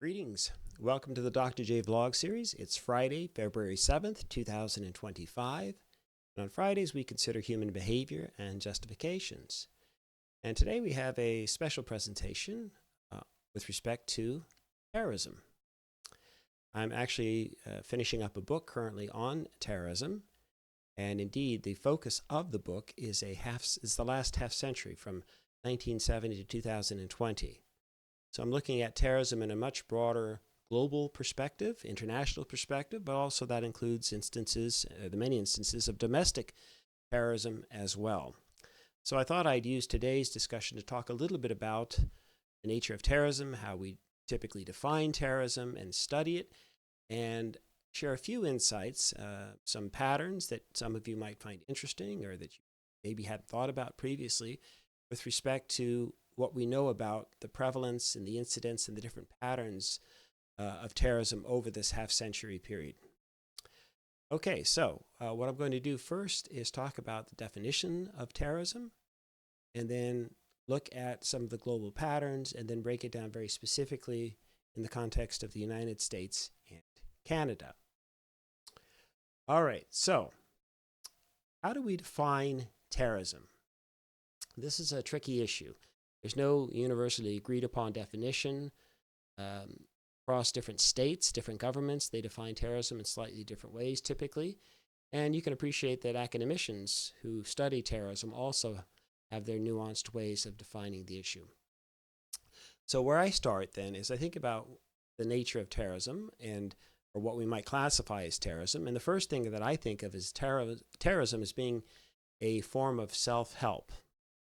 Greetings. Welcome to the Dr. J Vlog series. It's Friday, February 7th, 2025. And on Fridays, we consider human behavior and justifications. And today we have a special presentation with respect to terrorism. I'm actually finishing up a book currently on terrorism. And indeed, the focus of the book is the last half century from 1970 to 2020. So I'm looking at terrorism in a much broader global perspective, international perspective, but also that includes the many instances of domestic terrorism as well. So I thought I'd use today's discussion to talk a little bit about the nature of terrorism, how we typically define terrorism and study it, and share a few insights, some patterns that some of you might find interesting or that you maybe hadn't thought about previously with respect to what we know about the prevalence and the incidence and the different patterns of terrorism over this half-century period. Okay, so what I'm going to do first is talk about the definition of terrorism, and then look at some of the global patterns, and then break it down very specifically in the context of the United States and Canada. All right, so how do we define terrorism? This is a tricky issue. There's no universally agreed upon definition. Across different states, different governments, they define terrorism in slightly different ways typically. And you can appreciate that academicians who study terrorism also have their nuanced ways of defining the issue. So where I start then is I think about the nature of terrorism or what we might classify as terrorism. And the first thing that I think of is terrorism as being a form of self-help.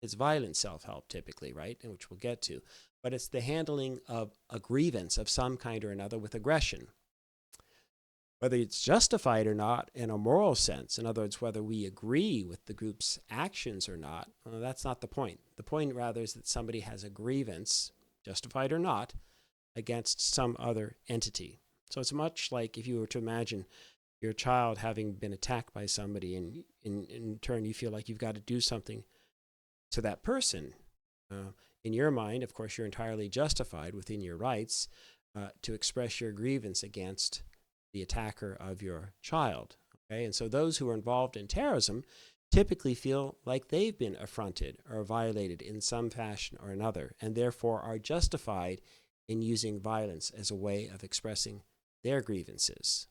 It's violent self-help typically, right, and which we'll get to. But it's the handling of a grievance of some kind or another with aggression. Whether it's justified or not in a moral sense, in other words, whether we agree with the group's actions or not, well, that's not the point. The point rather is that somebody has a grievance, justified or not, against some other entity. So it's much like if you were to imagine your child having been attacked by somebody, and in turn you feel like you've got to do something to that person. In your mind, of course, you're entirely justified within your rights to express your grievance against the attacker of your child. Okay? And so those who are involved in terrorism typically feel like they've been affronted or violated in some fashion or another, and therefore are justified in using violence as a way of expressing their grievances.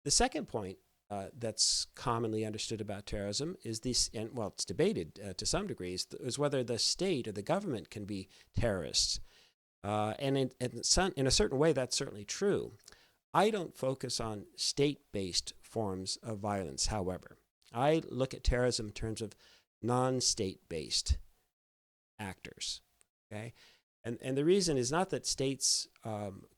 The second point that's commonly understood about terrorism is this, and well, it's debated to some degree, is whether the state or the government can be terrorists. And in a certain way, that's certainly true. I don't focus on state-based forms of violence, however. I look at terrorism in terms of non-state-based actors. Okay? And the reason is not that states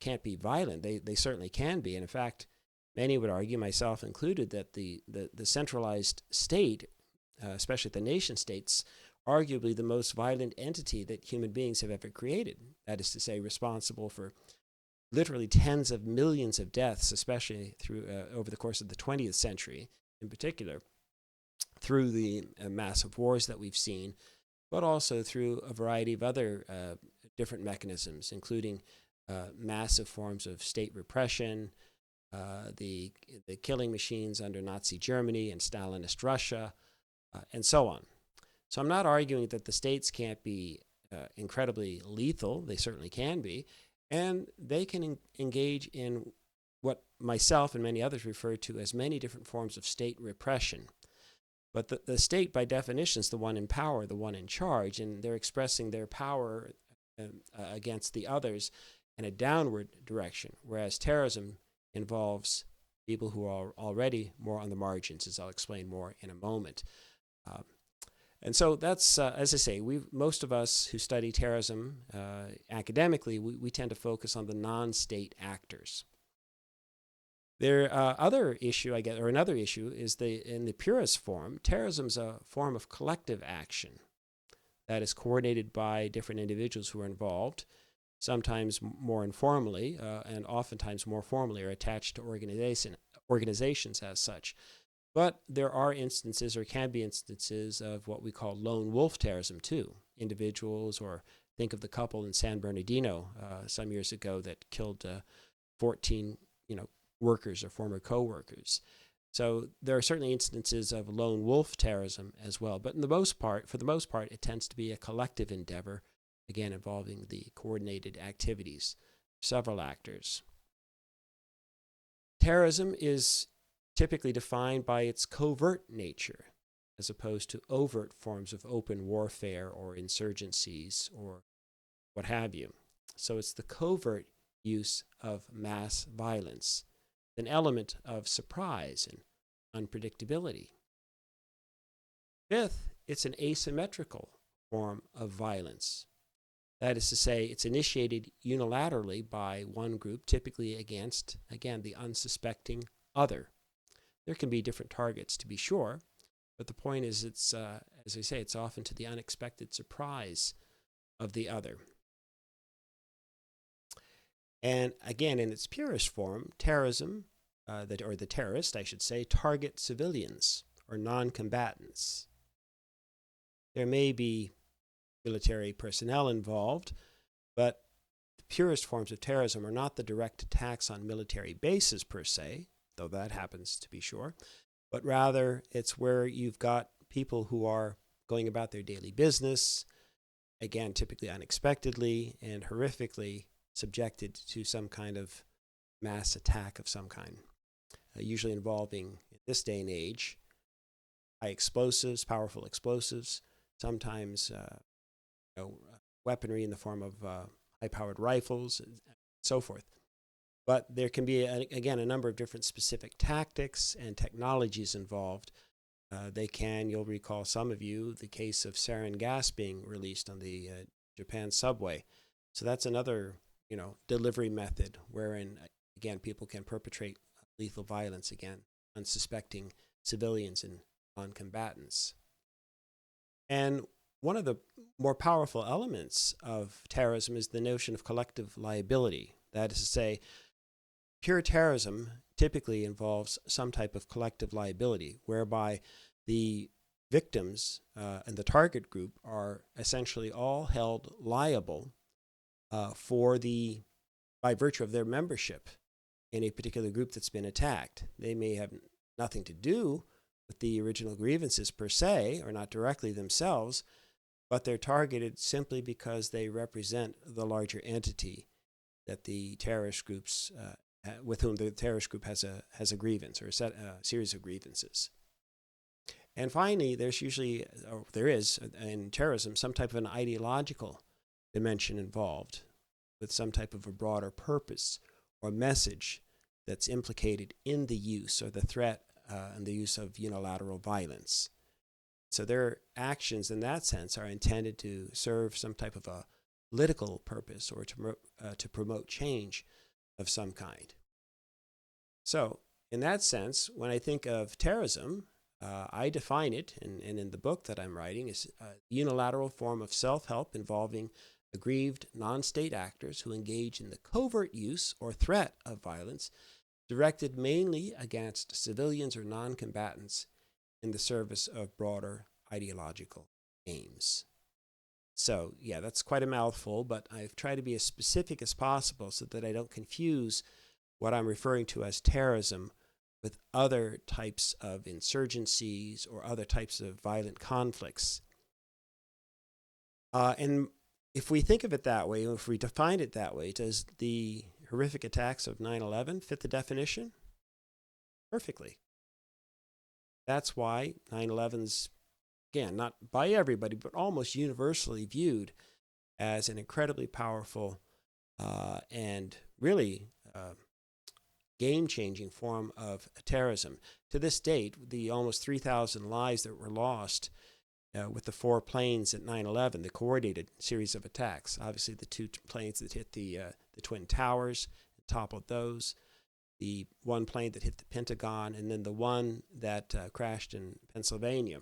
can't be violent. They certainly can be. And in fact, many would argue, myself included, that the centralized state, especially the nation states, arguably the most violent entity that human beings have ever created. That is to say, responsible for literally tens of millions of deaths, especially through over the course of the 20th century in particular, through the massive wars that we've seen, but also through a variety of other different mechanisms, including massive forms of state repression, the killing machines under Nazi Germany and Stalinist Russia, and so on. So I'm not arguing that the states can't be incredibly lethal. They certainly can be. And they can engage in what myself and many others refer to as many different forms of state repression. But the state, by definition, is the one in power, the one in charge, and they're expressing their power against the others in a downward direction, whereas terrorism involves people who are already more on the margins, as I'll explain more in a moment. And so that's, as I say, most of us who study terrorism academically, we tend to focus on the non-state actors. Another issue is in the purest form, terrorism is a form of collective action that is coordinated by different individuals who are involved, sometimes more informally, and oftentimes more formally, are attached to organizations as such. But there are instances, or can be instances, of what we call lone wolf terrorism too. Individuals or think of the couple in San Bernardino some years ago that killed 14, workers or former co-workers. So there are certainly instances of lone wolf terrorism as well, but for the most part, it tends to be a collective endeavor, again involving the coordinated activities, several actors. Terrorism is typically defined by its covert nature, as opposed to overt forms of open warfare or insurgencies or what have you. So it's the covert use of mass violence, an element of surprise and unpredictability. Fifth, it's an asymmetrical form of violence. That is to say, it's initiated unilaterally by one group, typically against, again, the unsuspecting other. There can be different targets, to be sure, but the point is it's, as I say, it's often to the unexpected surprise of the other. And again, in its purest form, terrorism, the terrorist, I should say, target civilians or non-combatants. There may be military personnel involved, but the purest forms of terrorism are not the direct attacks on military bases per se, though that happens to be sure, but rather it's where you've got people who are going about their daily business, again, typically unexpectedly and horrifically subjected to some kind of mass attack of some kind, usually involving, in this day and age, high explosives, powerful explosives, sometimes weaponry in the form of high-powered rifles, and so forth. But there can be, again, a number of different specific tactics and technologies involved. You'll recall, some of you, the case of sarin gas being released on the Japan subway. So that's another, delivery method wherein, again, people can perpetrate lethal violence, again, unsuspecting civilians and non-combatants. And one of the more powerful elements of terrorism is the notion of collective liability. That is to say, pure terrorism typically involves some type of collective liability, whereby the victims and the target group are essentially all held liable by virtue of their membership in a particular group that's been attacked. They may have nothing to do with the original grievances per se, or not directly themselves, but they're targeted simply because they represent the larger entity that the terrorist groups, with whom the terrorist group has a grievance or a series of grievances. And finally, there is in terrorism some type of an ideological dimension involved, with some type of a broader purpose or message that's implicated in the use or the threat and the use of unilateral violence. So their actions in that sense are intended to serve some type of a political purpose or to promote change of some kind. So in that sense, when I think of terrorism, I define it, and in the book that I'm writing, as a unilateral form of self-help involving aggrieved non-state actors who engage in the covert use or threat of violence directed mainly against civilians or non-combatants in the service of broader ideological aims. So, yeah, that's quite a mouthful, but I've tried to be as specific as possible so that I don't confuse what I'm referring to as terrorism with other types of insurgencies or other types of violent conflicts. And if we think of it that way, if we define it that way, does the horrific attacks of 9/11 fit the definition? Perfectly. That's why 9/11's, again, not by everybody, but almost universally viewed as an incredibly powerful and really game-changing form of terrorism. To this date, the almost 3,000 lives that were lost with the 4 planes at 9/11, the coordinated series of attacks. Obviously, the 2 planes that hit the Twin Towers, toppled those, the 1 plane that hit the Pentagon, and then the one that crashed in Pennsylvania.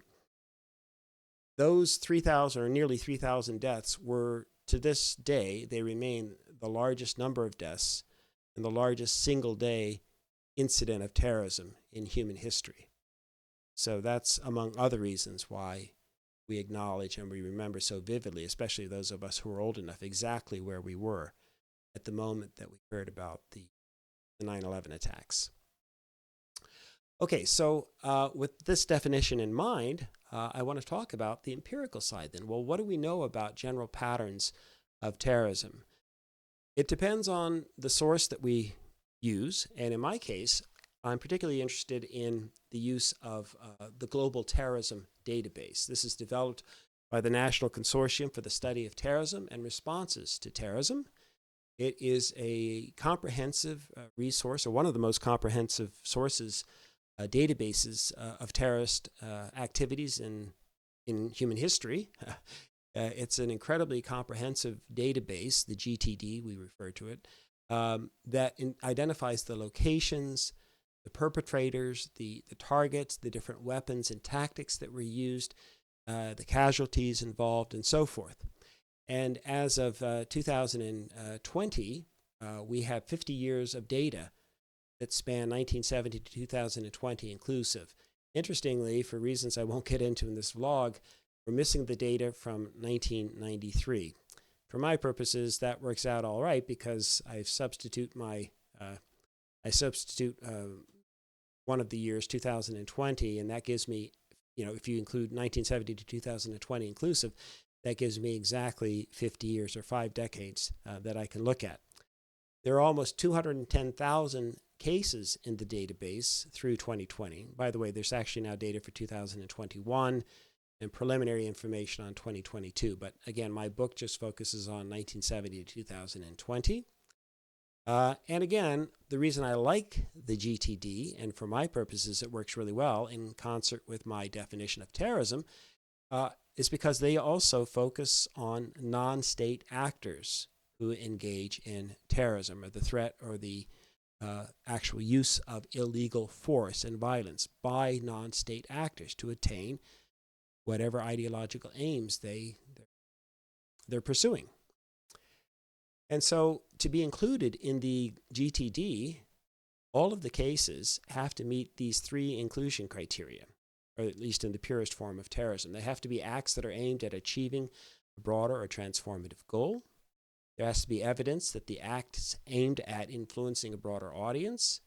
Those 3,000 or nearly 3,000 deaths were, to this day, they remain the largest number of deaths and the largest single-day incident of terrorism in human history. So that's among other reasons why we acknowledge and we remember so vividly, especially those of us who are old enough, exactly where we were at the moment that we heard about the 9/11 attacks. Okay, so with this definition in mind, I want to talk about the empirical side then. Well, what do we know about general patterns of terrorism? It depends on the source that we use, and in my case, I'm particularly interested in the use of the Global Terrorism Database. This is developed by the National Consortium for the Study of Terrorism and Responses to Terrorism. It is a comprehensive resource, or one of the most comprehensive sources, databases of terrorist activities in human history. It's an incredibly comprehensive database, the GTD, we refer to it, that identifies the locations, the perpetrators, the targets, the different weapons and tactics that were used, the casualties involved, and so forth. And as of 2020, we have 50 years of data that span 1970 to 2020 inclusive. Interestingly, for reasons I won't get into in this vlog, we're missing the data from 1993. For my purposes, that works out all right because I substitute one of the years, 2020, and that gives me, if you include 1970 to 2020 inclusive, that gives me exactly 50 years or 5 decades that I can look at. There are almost 210,000 cases in the database through 2020. By the way, there's actually now data for 2021 and preliminary information on 2022. But again, my book just focuses on 1970 to 2020. And again, the reason I like the GTD, and for my purposes it works really well in concert with my definition of terrorism, is because they also focus on non-state actors who engage in terrorism or the threat or the actual use of illegal force and violence by non-state actors to attain whatever ideological aims they're pursuing. And so to be included in the GTD, all of the cases have to meet these 3 inclusion criteria, or at least in the purest form of terrorism. They have to be acts that are aimed at achieving a broader or transformative goal. There has to be evidence that the act is aimed at influencing a broader audience.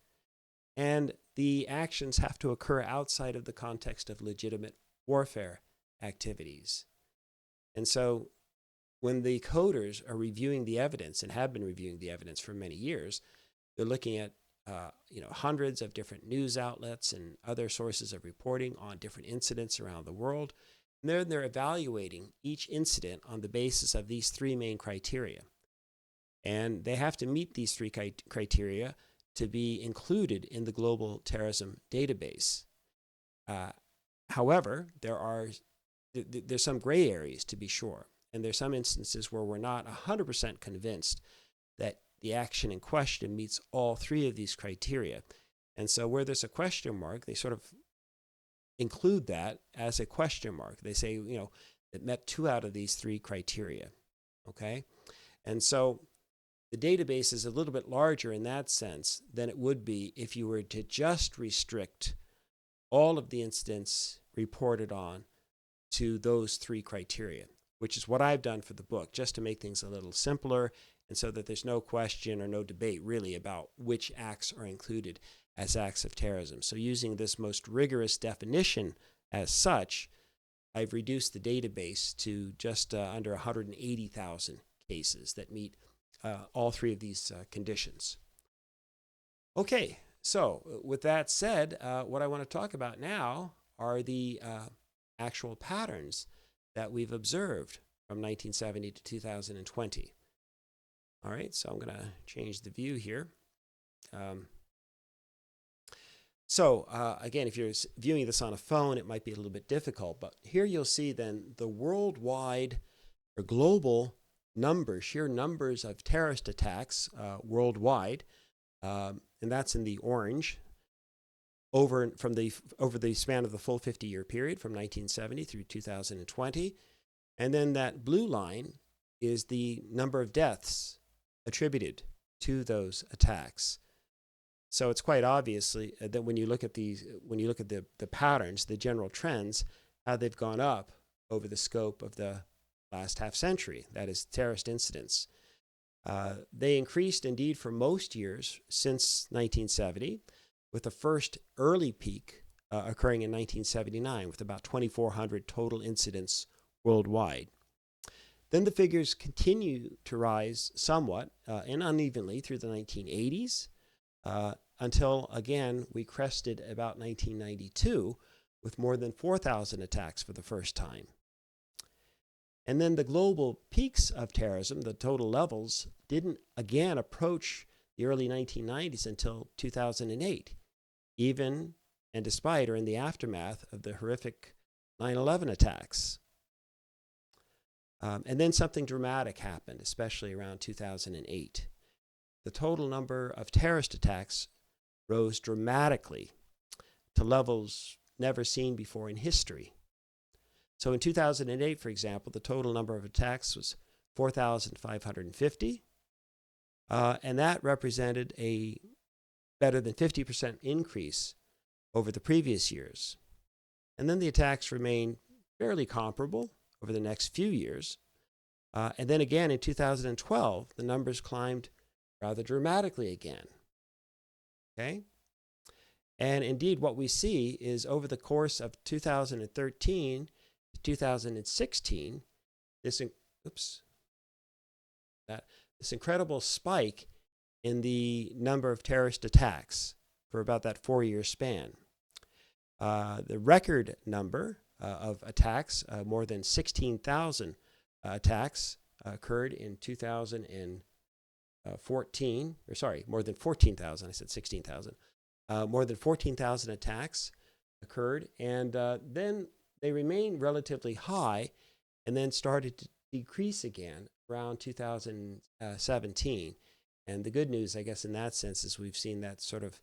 And the actions have to occur outside of the context of legitimate warfare activities. And so when the coders are reviewing the evidence and have been reviewing the evidence for many years, they're looking at hundreds of different news outlets and other sources of reporting on different incidents around the world. And then they're evaluating each incident on the basis of these 3 main criteria. And they have to meet these 3 criteria to be included in the Global Terrorism Database. However, there's some gray areas, to be sure. And there's some instances where we're not 100% convinced that the action in question meets all 3 of these criteria. And so where there's a question mark, they sort of include that as a question mark. They say, it met 2 out of these 3 criteria. Okay? And so the database is a little bit larger in that sense than it would be if you were to just restrict all of the incidents reported on to those 3 criteria, which is what I've done for the book, just to make things a little simpler and so that there's no question or no debate really about which acts are included as acts of terrorism. So using this most rigorous definition as such, I've reduced the database to just under 180,000 cases that meet all 3 of these conditions. Okay, so with that said, what I want to talk about now are the actual patterns that we've observed from 1970 to 2020. All right, so I'm going to change the view here. Again, if you're viewing this on a phone, it might be a little bit difficult, but here you'll see then the worldwide or global numbers, sheer numbers of terrorist attacks worldwide, and that's in the orange, over the span of the full 50-year period from 1970 through 2020. And then that blue line is the number of deaths attributed to those attacks. So it's quite obviously that when you look at the patterns, the general trends, how they've gone up over the scope of the last half century, that is, terrorist incidents. They increased indeed for most years since 1970, with the first early peak occurring in 1979 with about 2,400 total incidents worldwide. Then the figures continue to rise somewhat and unevenly through the 1980s until, again, we crested about 1992 with more than 4,000 attacks for the first time. And then the global peaks of terrorism, the total levels, didn't again approach the early 1990s until 2008, even and despite or in the aftermath of the horrific 9/11 attacks. And then something dramatic happened, especially around 2008. The total number of terrorist attacks rose dramatically to levels never seen before in history. So in 2008, for example, the total number of attacks was 4,550, and that represented a better than 50% increase over the previous years. And then the attacks remained fairly comparable over the next few years. And then again in 2012, the numbers climbed rather dramatically again. Okay? And indeed, what we see is over the course of 2013 to 2016, this incredible spike in the number of terrorist attacks for about that 4-year span. The record number of attacks, more than 16,000 attacks occurred in 2014, or sorry, more than 14,000, I said 16,000. More than 14,000 attacks occurred, and then they remained relatively high and then started to decrease again around 2017. And the good news, I guess, in that sense is we've seen that sort of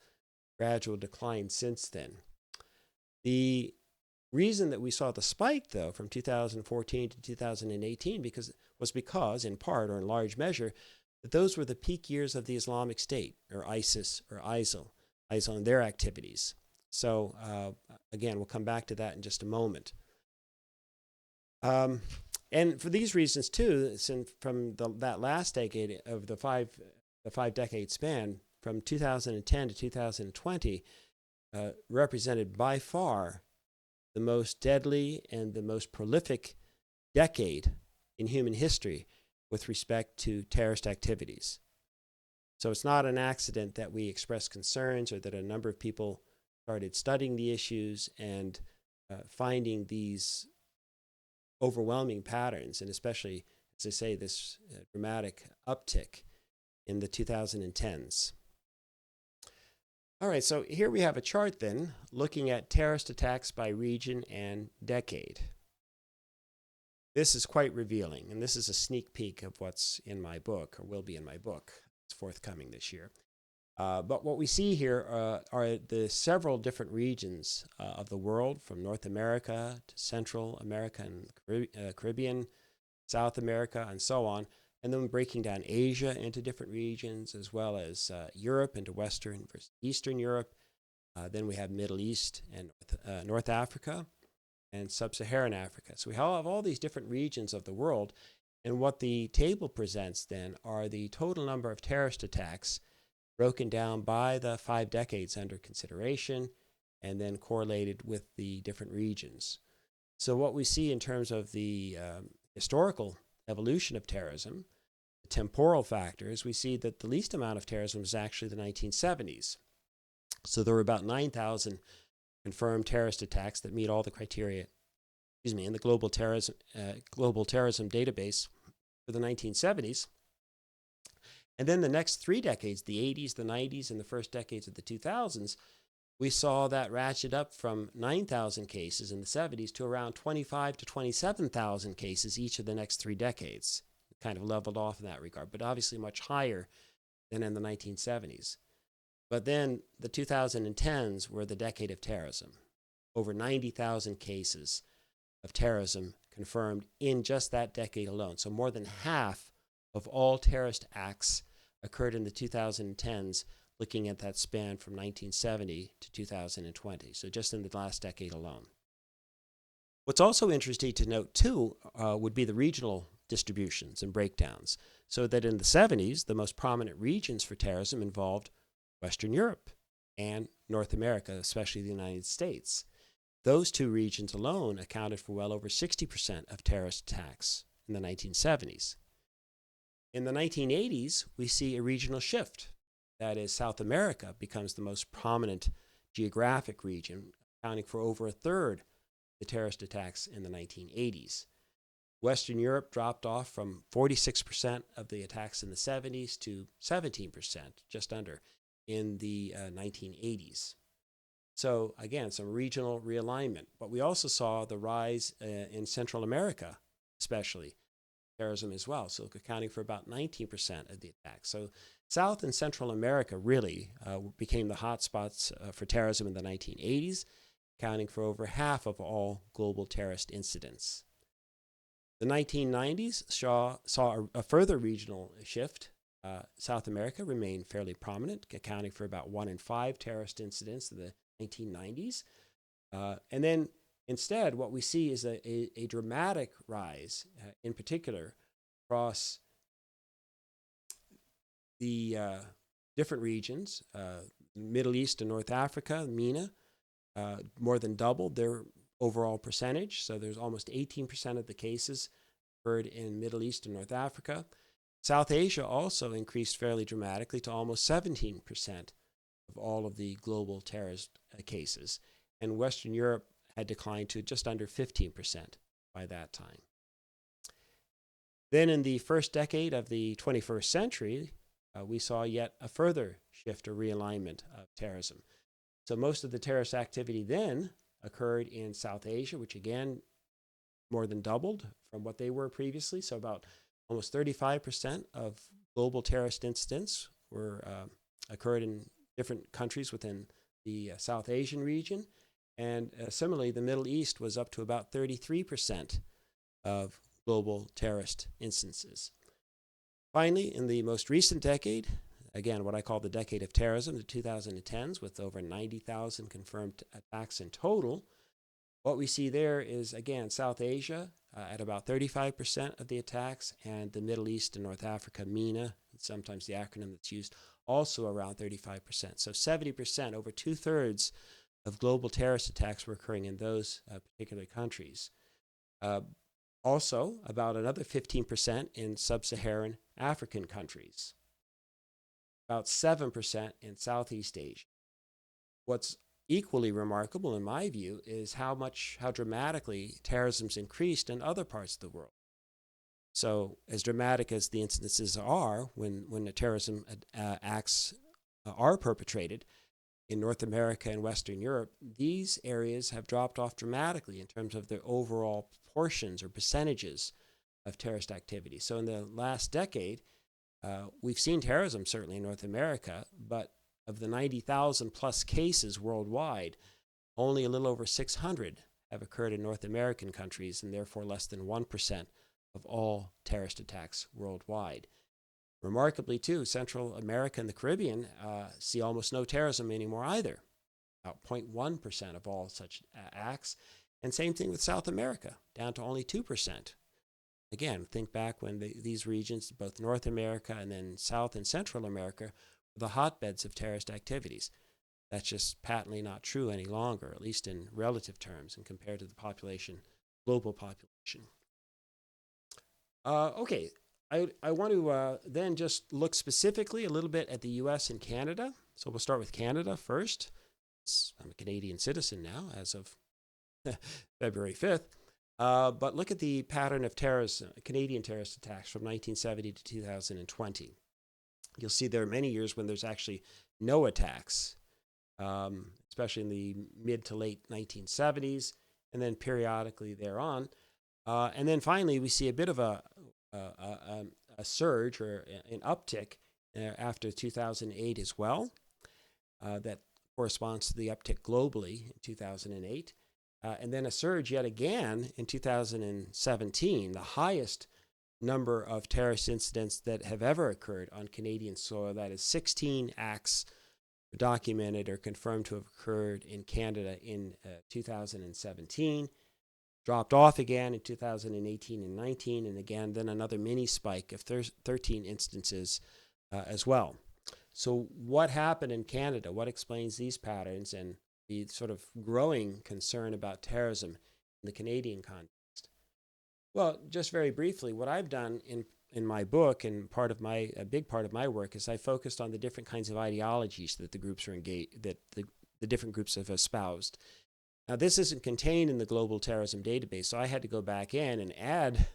gradual decline since then. The reason that we saw the spike, though, from 2014 to 2018 was because, in part or in large measure, that those were the peak years of the Islamic State, or ISIS, or ISIL and their activities. So, again, we'll come back to that in just a moment. And for these reasons, too, since from that last decade of the five-decade span, from 2010 to 2020, represented by far the most deadly and the most prolific decade in human history with respect to terrorist activities. So it's not an accident that we express concerns or that a number of people started studying the issues and finding these overwhelming patterns, and especially, as I say, this dramatic uptick in the 2010s. All right, so here we have a chart then looking at terrorist attacks by region and decade. This is quite revealing, and this is a sneak peek of what's in my book, or will be in my book. It's forthcoming this year. But what we see here are the several different regions of the world, from North America to Central America and Caribbean, South America, and so on, and then breaking down Asia into different regions, as well as Europe into Western versus Eastern Europe. Then we have Middle East and North Africa and Sub-Saharan Africa. So we have all these different regions of the world, and what the table presents then are the total number of terrorist attacks broken down by the 5 decades under consideration and then correlated with the different regions. So what we see in terms of the historical evolution of terrorism, the temporal factors, we see that the least amount of terrorism was actually the 1970s. So there were about 9,000 confirmed terrorist attacks that meet all the criteria, in the global terrorism database for the 1970s. And then the next 3 decades, the 80s, the 90s, and the first decades of the 2000s, we saw that ratchet up from 9,000 cases in the 70s to around 25 to 27,000 cases each of the next 3 decades. It kind of leveled off in that regard, but obviously much higher than in the 1970s. But then the 2010s were the decade of terrorism. Over 90,000 cases of terrorism confirmed in just that decade alone. So more than half of all terrorist acts occurred in the 2010s, looking at that span from 1970 to 2020. So just in the last decade alone. What's also interesting to note, too, would be the regional distributions and breakdowns. So that in the 70s, the most prominent regions for terrorism involved Western Europe and North America, especially the United States. Those two regions alone accounted for well over 60% of terrorist attacks in the 1970s. In the 1980s, we see a regional shift. That is, South America becomes the most prominent geographic region, accounting for over a third of the terrorist attacks in the 1980s. Western Europe dropped off from 46% of the attacks in the 70s to 17%, just under, in the 1980s. So again, some regional realignment. But we also saw the rise in Central America, especially terrorism as well, so accounting for about 19% of the attacks. So South and Central America really became the hotspots for terrorism in the 1980s, accounting for over half of all global terrorist incidents. The 1990s saw a further regional shift. South America remained fairly prominent, accounting for about 1 in 5 terrorist incidents in the 1990s. And then instead, what we see is a dramatic rise, in particular, across the different regions. Middle East and North Africa, MENA, more than doubled their overall percentage. So there's almost 18% of the cases occurred in Middle East and North Africa. South Asia also increased fairly dramatically to almost 17% of all of the global terrorist cases. And Western Europe had declined to just under 15% by that time. Then in the first decade of the 21st century, we saw yet a further shift or realignment of terrorism. So most of the terrorist activity then occurred in South Asia, which again more than doubled from what they were previously. So about almost 35% of global terrorist incidents were occurred in different countries within the South Asian region. And similarly, the Middle East was up to about 33% of global terrorist instances. Finally, in the most recent decade, again, what I call the decade of terrorism, the 2010s, with over 90,000 confirmed attacks in total, what we see there is, again, South Asia at about 35% of the attacks, and the Middle East and North Africa, MENA, sometimes the acronym that's used, also around 35%. So 70%, over 2/3 of global terrorist attacks were occurring in those particular countries. Also, about another 15% in sub-Saharan African countries. About 7% in Southeast Asia. What's equally remarkable, in my view, is how dramatically terrorism's increased in other parts of the world. So, as dramatic as the incidences are when the terrorism acts are perpetrated in North America and Western Europe, these areas have dropped off dramatically in terms of their overall proportions or percentages of terrorist activity. So, in the last decade, we've seen terrorism certainly in North America, but of the 90,000 plus cases worldwide, only a little over 600 have occurred in North American countries, and therefore less than 1% of all terrorist attacks worldwide. Remarkably, too, Central America and the Caribbean see almost no terrorism anymore either, about 0.1% of all such acts. And same thing with South America, down to only 2%. Again, think back when these regions, both North America and then South and Central America, were the hotbeds of terrorist activities. That's just patently not true any longer, at least in relative terms and compared to the population, global population. Okay, I want to then just look specifically a little bit at the U.S. and Canada. So we'll start with Canada first. I'm a Canadian citizen now as of February 5th. But look at the pattern of Canadian terrorist attacks from 1970 to 2020. You'll see there are many years when there's actually no attacks, especially in the mid to late 1970s, and then periodically thereon. And then finally, we see a bit of a surge or an uptick after 2008 as well. That corresponds to the uptick globally in 2008. And then a surge yet again in 2017, the highest number of terrorist incidents that have ever occurred on Canadian soil. That is 16 acts documented or confirmed to have occurred in Canada in 2017. dropped off again in 2018 and 19, and again, then another mini spike of 13 instances as well. So what happened in Canada? What explains these patterns and the sort of growing concern about terrorism in the Canadian context? Well, just very briefly, what I've done in my book and a big part of my work is I focused on the different kinds of ideologies that the groups are engaged, that the different groups have espoused. Now, this isn't contained in the Global Terrorism Database, so I had to go back in and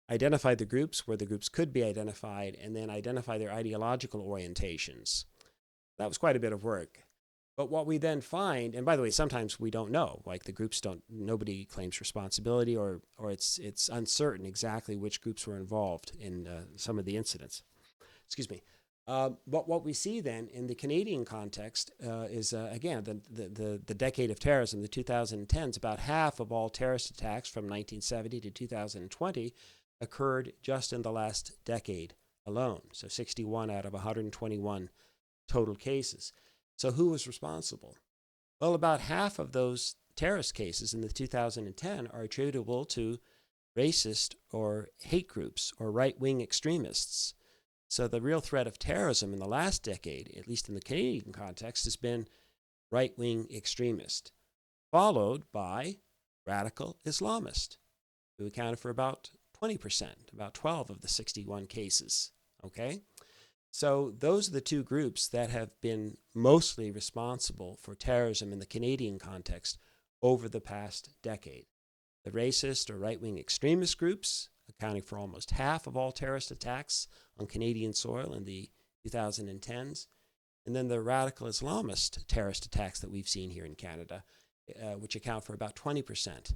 identify the groups where the groups could be identified, and then identify their ideological orientations. That was quite a bit of work. But what we then find, and by the way, sometimes we don't know, like the groups nobody claims responsibility, or it's uncertain exactly which groups were involved in some of the incidents. Excuse me. But what we see then in the Canadian context is, again, the decade of terrorism, the 2010s, about half of all terrorist attacks from 1970 to 2020 occurred just in the last decade alone. So 61 out of 121 total cases. So who was responsible? Well, about half of those terrorist cases in the 2010 are attributable to racist or hate groups or right-wing extremists. So the real threat of terrorism in the last decade, at least in the Canadian context, has been right-wing extremist, followed by radical Islamist, who accounted for about 20%, about 12 of the 61 cases. Okay? So those are the two groups that have been mostly responsible for terrorism in the Canadian context over the past decade. The racist or right-wing extremist groups, accounting for almost half of all terrorist attacks on Canadian soil in the 2010s, and then the radical Islamist terrorist attacks that we've seen here in Canada, which account for about 20%.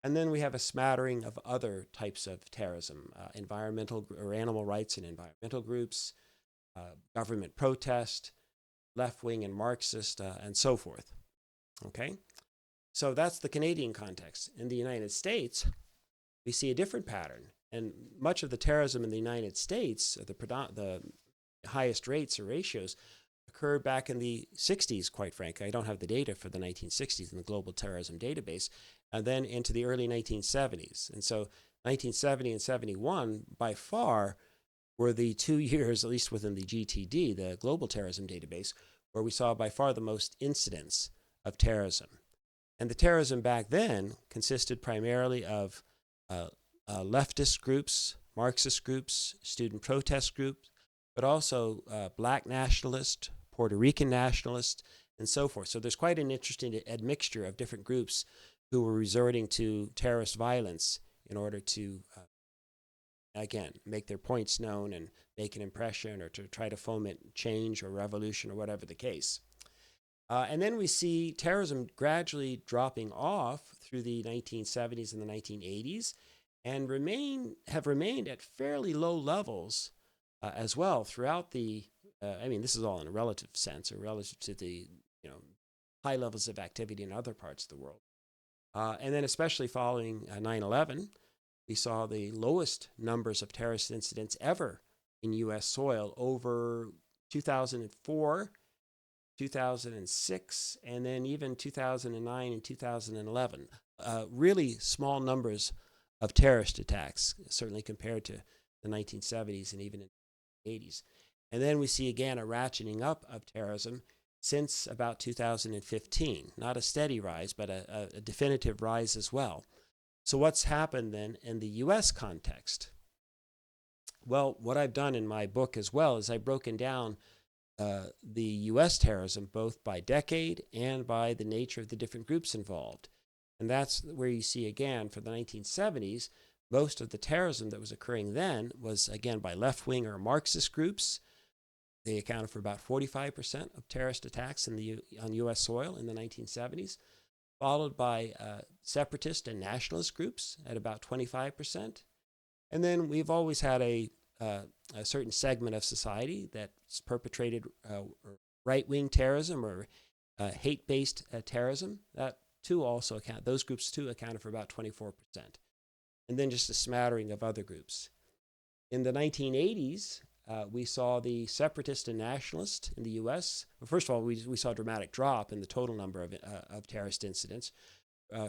And then we have a smattering of other types of terrorism, environmental or animal rights and environmental groups, government protest, left-wing and Marxist, and so forth. Okay? So that's the Canadian context. In the United States, we see a different pattern. And much of the terrorism in the United States, the highest rates or ratios, occurred back in the 60s, quite frankly. I don't have the data for the 1960s in the Global Terrorism Database, and then into the early 1970s. And so 1970 and 71, by far, were the 2 years, at least within the GTD, the Global Terrorism Database, where we saw by far the most incidents of terrorism. And the terrorism back then consisted primarily of leftist groups, Marxist groups, student protest groups, but also black nationalists, Puerto Rican nationalists, and so forth. So there's quite an interesting admixture of different groups who were resorting to terrorist violence in order to again, make their points known and make an impression, or to try to foment change or revolution or whatever the case. And then we see terrorism gradually dropping off through the 1970s and the 1980s, and have remained at fairly low levels as well throughout the, this is all in a relative sense, or relative to the high levels of activity in other parts of the world. And then especially following 9/11, we saw the lowest numbers of terrorist incidents ever in U.S. soil over 2004, 2006, and then even 2009 and 2011. Really small numbers of terrorist attacks, certainly compared to the 1970s and even in the 80s. And then we see again a ratcheting up of terrorism since about 2015. Not a steady rise, but a definitive rise as well. So what's happened then in the U.S. context? Well, what I've done in my book as well is I've broken down the U.S. terrorism both by decade and by the nature of the different groups involved. And that's where you see, again, for the 1970s, most of the terrorism that was occurring then was, again, by left-wing or Marxist groups. They accounted for about 45% of terrorist attacks on U.S. soil in the 1970s. Followed by separatist and nationalist groups at about 25%. And then we've always had a certain segment of society that's perpetrated right-wing terrorism or hate-based terrorism. Those groups too accounted for about 24%. And then just a smattering of other groups. In the 1980s, we saw the separatist and nationalist in the U.S. Well, first of all, we saw a dramatic drop in the total number of terrorist incidents.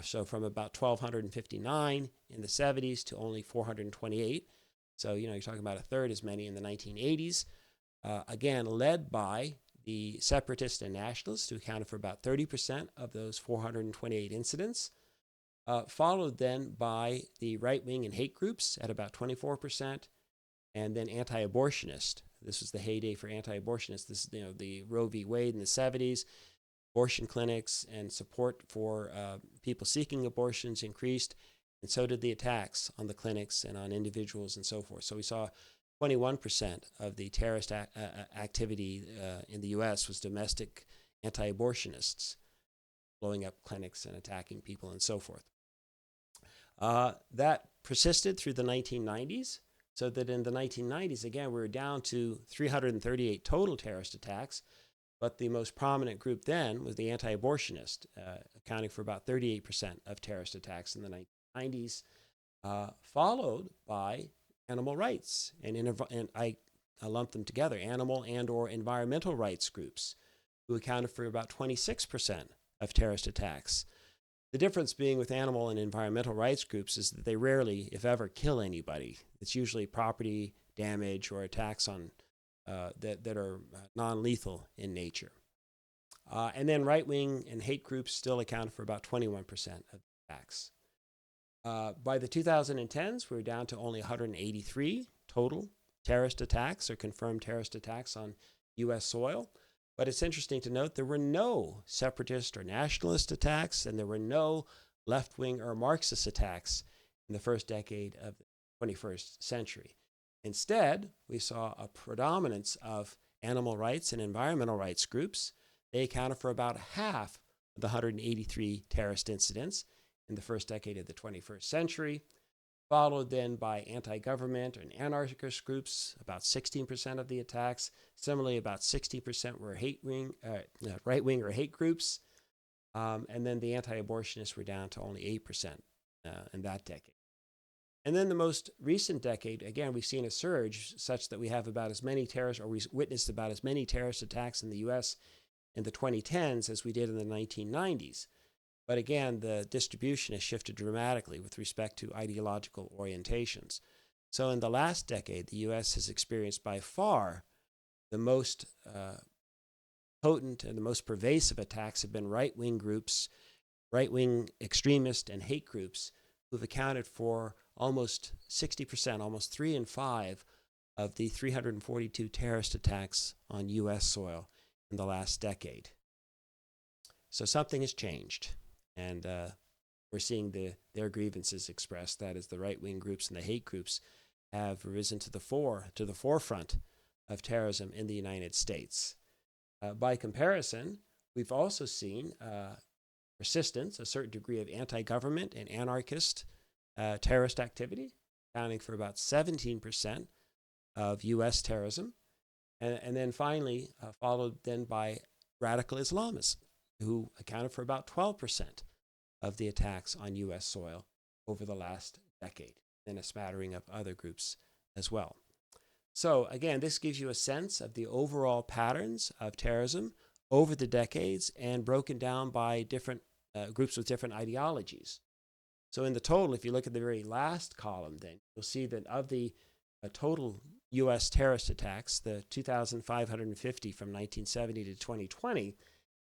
So from about 1,259 in the 70s to only 428. So, you're talking about a third as many in the 1980s. Again, led by the separatists and nationalists, who accounted for about 30% of those 428 incidents. Followed then by the right-wing and hate groups at about 24%, and then anti-abortionist. This was the heyday for anti-abortionists. This is, the Roe v. Wade in the 70s. Abortion clinics and support for people seeking abortions increased, and so did the attacks on the clinics and on individuals and so forth. So we saw 21% of the terrorist activity in the U.S. was domestic anti-abortionists, blowing up clinics and attacking people and so forth. That persisted through the 1990s, so that in the 1990s, again, we were down to 338 total terrorist attacks, but the most prominent group then was the anti-abortionist, accounting for about 38% of terrorist attacks in the 1990s, followed by animal rights, and I lump them together, animal and or environmental rights groups, who accounted for about 26% of terrorist attacks. The difference being with animal and environmental rights groups is that they rarely, if ever, kill anybody. It's usually property damage or attacks on that are non-lethal in nature. And then right-wing and hate groups still account for about 21% of attacks. By the 2010s, we were down to only 183 total terrorist attacks or confirmed terrorist attacks on U.S. soil. But it's interesting to note there were no separatist or nationalist attacks, and there were no left-wing or Marxist attacks in the first decade of the 21st century. Instead, we saw a predominance of animal rights and environmental rights groups. They accounted for about half of the 183 terrorist incidents in the first decade of the 21st century, followed then by anti-government and anarchist groups, about 16% of the attacks. Similarly, about 60% were right-wing or hate groups. And then the anti-abortionists were down to only 8% in that decade. And then the most recent decade, again, we've seen a surge such that we have about as many terrorist, or we witnessed about as many terrorist attacks in the U.S. in the 2010s as we did in the 1990s. But again, the distribution has shifted dramatically with respect to ideological orientations. So in the last decade, the U.S. has experienced by far the most potent and the most pervasive attacks have been right-wing groups, right-wing extremist and hate groups, who've accounted for almost 60%, almost 3 in 5 of the 342 terrorist attacks on U.S. soil in the last decade. So something has changed. And we're seeing their grievances expressed. That is, the right-wing groups and the hate groups have risen to the forefront of terrorism in the United States. By comparison, we've also seen persistence, a certain degree of anti-government and anarchist terrorist activity, accounting for about 17% of U.S. terrorism, and then finally followed then by radical Islamists, who accounted for about 12% of the attacks on U.S. soil over the last decade, and a smattering of other groups as well. So again, this gives you a sense of the overall patterns of terrorism over the decades and broken down by different groups with different ideologies. So in the total, if you look at the very last column, then you'll see that of the total U.S. terrorist attacks, the 2,550 from 1970 to 2020,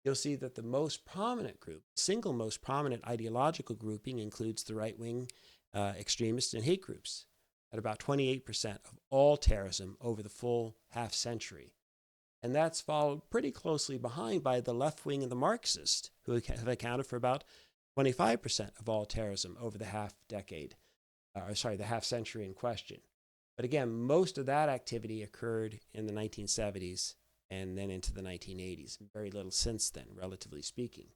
you'll see that the most prominent group, single most prominent ideological grouping, includes the right-wing extremists and hate groups at about 28% of all terrorism over the full half century. And that's followed pretty closely behind by the left-wing and the Marxists, who have accounted for about 25% of all terrorism over the half century in question. But again, most of that activity occurred in the 1970s and then into the 1980s. Very little since then, relatively speaking.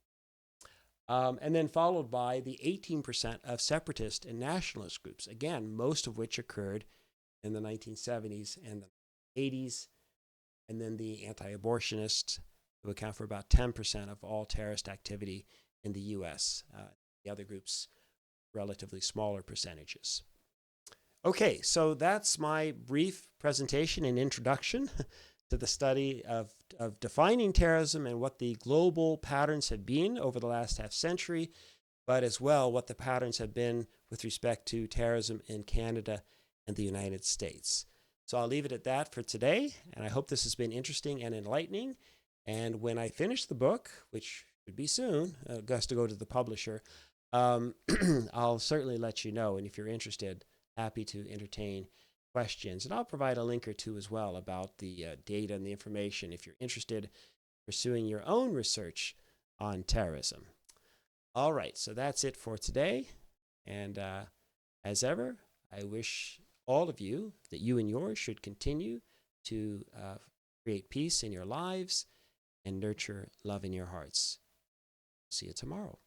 And then followed by the 18% of separatist and nationalist groups, again, most of which occurred in the 1970s and the 80s, and then the anti-abortionists, who account for about 10% of all terrorist activity in the U.S. The other groups, relatively smaller percentages. Okay, so that's my brief presentation and introduction to the study of defining terrorism and what the global patterns have been over the last half century, but as well what the patterns have been with respect to terrorism in Canada and the United States. So I'll leave it at that for today, and I hope this has been interesting and enlightening. And when I finish the book, which should be soon, has to go to the publisher, I'll certainly let you know. And if you're interested, happy to entertain questions. And I'll provide a link or two as well about the data and the information if you're interested in pursuing your own research on terrorism. All right, so that's it for today. And as ever, I wish all of you that you and yours should continue to create peace in your lives and nurture love in your hearts. See you tomorrow.